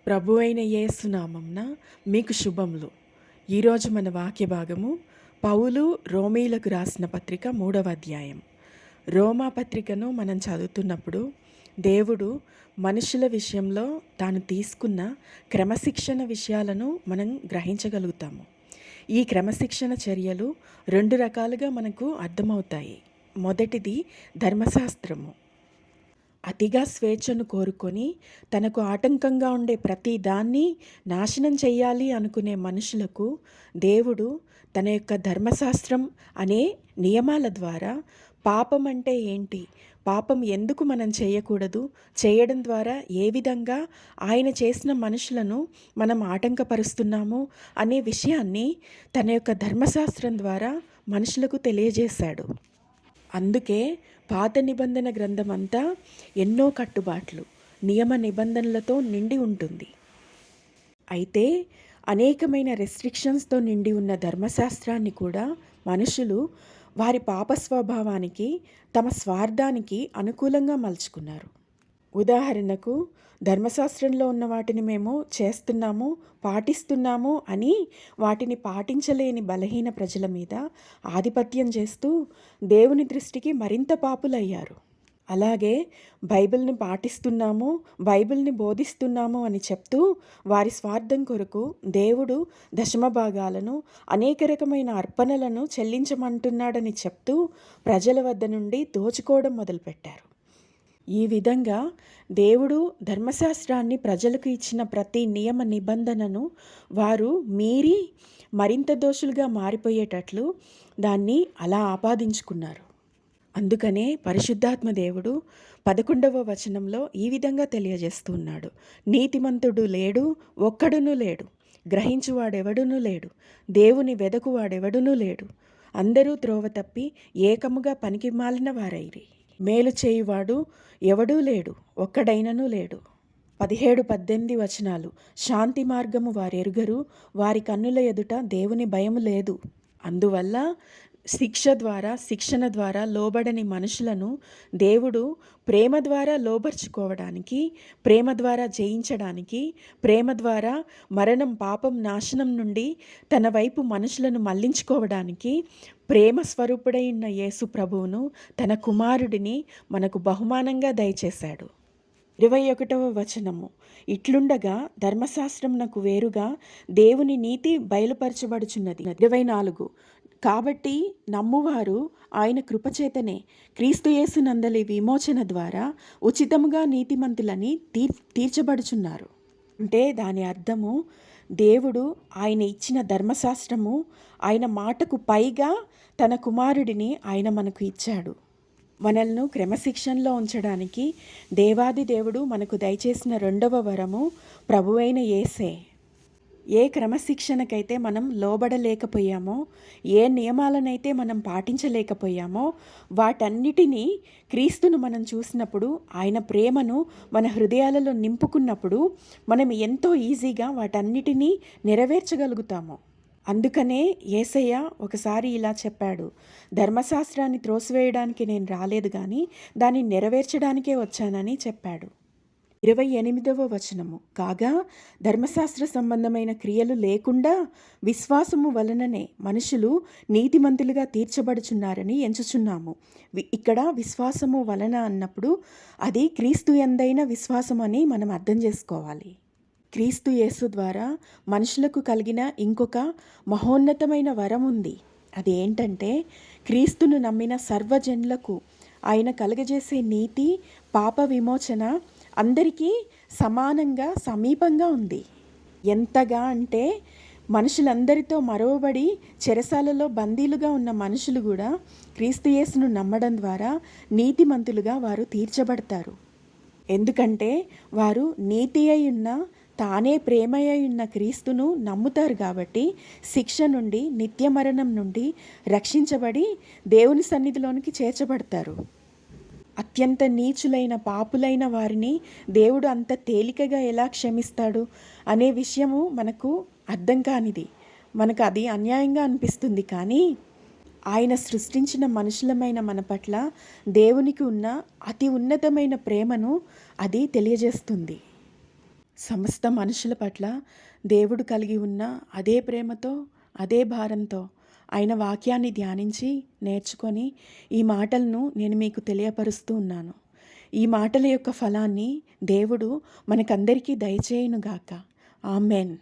ప్రభు అయిన యేసు నామంన మీకు శుభములు. ఈరోజు మన వాక్య భాగము పౌలు రోమీలకు రాసిన పత్రిక 3వ అధ్యాయం. రోమా పత్రికను మనం చదువుతున్నప్పుడు దేవుడు మనుషుల విషయంలో తాను తీసుకున్న క్రమశిక్షణ విషయాలను మనం గ్రహించగలుగుతాము. ఈ క్రమశిక్షణ చర్యలు 2 రకాలుగా మనకు అర్థమవుతాయి. మొదటిది ధర్మశాస్త్రము. అతిగా స్వేచ్ఛను కోరుకొని తనకు ఆటంకంగా ఉండే ప్రతి దాన్ని నాశనం చెయ్యాలి అనుకునే మనుషులకు దేవుడు తన యొక్క ధర్మశాస్త్రం అనే నియమాల ద్వారా పాపం అంటే ఏంటి, పాపం ఎందుకు మనం చేయకూడదు, చేయడం ద్వారా ఏ విధంగా ఆయన చేసిన మనుషులను మనం ఆటంకపరుస్తున్నాము అనే విషయాన్ని తన యొక్క ధర్మశాస్త్రం ద్వారా మనుషులకు తెలియజేశాడు. అందుకే పాత నిబంధన గ్రంథం అంతా ఎన్నో కట్టుబాట్లు, నియమ నిబంధనలతో నిండి ఉంటుంది. అయితే అనేకమైన రెస్ట్రిక్షన్స్తో నిండి ఉన్న ధర్మశాస్త్రాన్ని కూడా మనుషులు వారి పాప స్వభావానికి, తమ స్వార్థానికి అనుకూలంగా మలుచుకున్నారు. ఉదాహరణకు, ధర్మశాస్త్రంలో ఉన్న వాటిని మేము చేస్తున్నాము, పాటిస్తున్నాము అని వాటిని పాటించలేని బలహీన ప్రజల మీద ఆధిపత్యం చేస్తూ దేవుని దృష్టికి మరింత పాపులయ్యారు. అలాగే బైబిల్ని పాటిస్తున్నాము, బైబిల్ని బోధిస్తున్నాము అని చెప్తూ వారి స్వార్థం కొరకు దేవుడు దశమ భాగాలను, అనేక రకమైన అర్పణలను చెల్లించమంటున్నాడని చెప్తూ ప్రజల వద్ద నుండి దోచుకోవడం మొదలుపెట్టారు. ఈ విధంగా దేవుడు ధర్మశాస్త్రాన్ని ప్రజలకు ఇచ్చిన ప్రతి నియమ నిబంధనను వారు మీరి మరింత దోషులుగా మారిపోయేటట్లు దాన్ని అలా ఆపాదించుకున్నారు. అందుకనే పరిశుద్ధాత్మ దేవుడు 11వ వచనంలో ఈ విధంగా తెలియజేస్తున్నాడు: నీతిమంతుడు లేడు, ఒక్కడునూ లేడు, గ్రహించువాడెవడునూ లేడు, దేవుని వెదకువాడెవడునూ లేడు, అందరూ త్రోవ తప్పి ఏకముగా పనికి మాలిన వారైరి, మేలు చేయువాడు ఎవడూ లేడు, ఒక్కడైనను లేడు. 17-18 వచనాలు: శాంతి మార్గము వారెరుగరు, వారి కన్నుల ఎదుట దేవుని భయము లేదు. అందువల్ల శిక్షణ ద్వారా లోబడని మనుషులను దేవుడు ప్రేమ ద్వారా లోబర్చుకోవడానికి, ప్రేమ ద్వారా జయించడానికి, ప్రేమ ద్వారా మరణం, పాపం, నాశనం నుండి తన వైపు మనుషులను మళ్లించుకోవడానికి ప్రేమ స్వరూపుడైన యేసు ప్రభువును, తన కుమారుడిని మనకు బహుమానంగా దయచేశాడు. 21వ వచనము: ఇట్లుండగా ధర్మశాస్త్రమునకు వేరుగా దేవుని నీతి బయలుపరచబడుచున్నది. 24: కాబట్టి నమ్మువారు ఆయన కృపచేతనే క్రీస్తు యేసునందలి విమోచన ద్వారా ఉచితముగా నీతిమంతులని తీర్చబడుచున్నారు. అంటే దాని అర్థము, దేవుడు ఆయన ఇచ్చిన ధర్మశాస్త్రము, ఆయన మాటకు పైగా తన కుమారుడిని ఆయన మనకు ఇచ్చాడు. మనల్ని క్రమశిక్షణలో ఉంచడానికి దేవాది దేవుడు మనకు దయచేసిన 2వ వరము ప్రభువైన యేసే. ఏ క్రమశిక్షణకైతే మనం లోబడలేకపోయామో, ఏ నియమాలనైతే మనం పాటించలేకపోయామో, వాటన్నిటినీ క్రీస్తును మనం చూసినప్పుడు, ఆయన ప్రేమను మన హృదయాలలో నింపుకున్నప్పుడు మనం ఎంతో ఈజీగా వాటన్నిటినీ నెరవేర్చగలుగుతాము. అందుకనే యేసయ్య ఒకసారి ఇలా చెప్పాడు: ధర్మశాస్త్రాన్ని త్రోసివేయడానికి నేను రాలేదు కానీ దాన్ని నెరవేర్చడానికే వచ్చానని చెప్పాడు. 28వ వచనము: కాగా ధర్మశాస్త్ర సంబంధమైన క్రియలు లేకుండా విశ్వాసము వలననే మనుషులు నీతిమంతులుగా తీర్చబడుచున్నారని ఎంచుచున్నాము. ఇక్కడ విశ్వాసము వలన అన్నప్పుడు అది క్రీస్తు యందైన విశ్వాసం అని మనం అర్థం చేసుకోవాలి. క్రీస్తు యేసు ద్వారా మనుషులకు కలిగిన ఇంకొక మహోన్నతమైన వరం ఉంది. అది ఏంటంటే, క్రీస్తును నమ్మిన సర్వజనులకు ఆయన కలుగజేసే నీతి, పాప విమోచన అందరికీ సమానంగా, సమీపంగా ఉంది. ఎంతగా అంటే, మనుషులందరితో మరోబడి చెరసాలలో బందీలుగా ఉన్న మనుషులు కూడా క్రీస్తు యేసును నమ్మడం ద్వారా నీతిమంతులుగా వారు తీర్చబడతారు. ఎందుకంటే వారు నీతి అయి ఉన్న, తానే ప్రేమయ్య ఉన్న క్రీస్తును నమ్ముతారు కాబట్టి శిక్ష నుండి, నిత్య మరణం నుండి రక్షించబడి దేవుని సన్నిధిలోనికి చేర్చబడతారు. అత్యంత నీచులైన, పాపులైన వారిని దేవుడు అంత తేలికగా ఎలా క్షమిస్తాడు అనే విషయము మనకు అర్థం కానిది. మనకు అది అన్యాయంగా అనిపిస్తుంది. కానీ ఆయన సృష్టించిన మనుషులమైన మన పట్ల దేవునికి ఉన్న అతి ఉన్నతమైన ప్రేమను అది తెలియజేస్తుంది. సమస్త మనుషుల పట్ల దేవుడు కలిగి ఉన్న అదే ప్రేమతో, అదే భారంతో ఆయన వాక్యాన్ని ధ్యానించి, నేర్చుకొని ఈ మాటలను నేను మీకు తెలియపరుస్తూ ఉన్నాను. ఈ మాటల యొక్క ఫలాన్ని దేవుడు మనకందరికీ దయచేయునుగాక. ఆమేన్.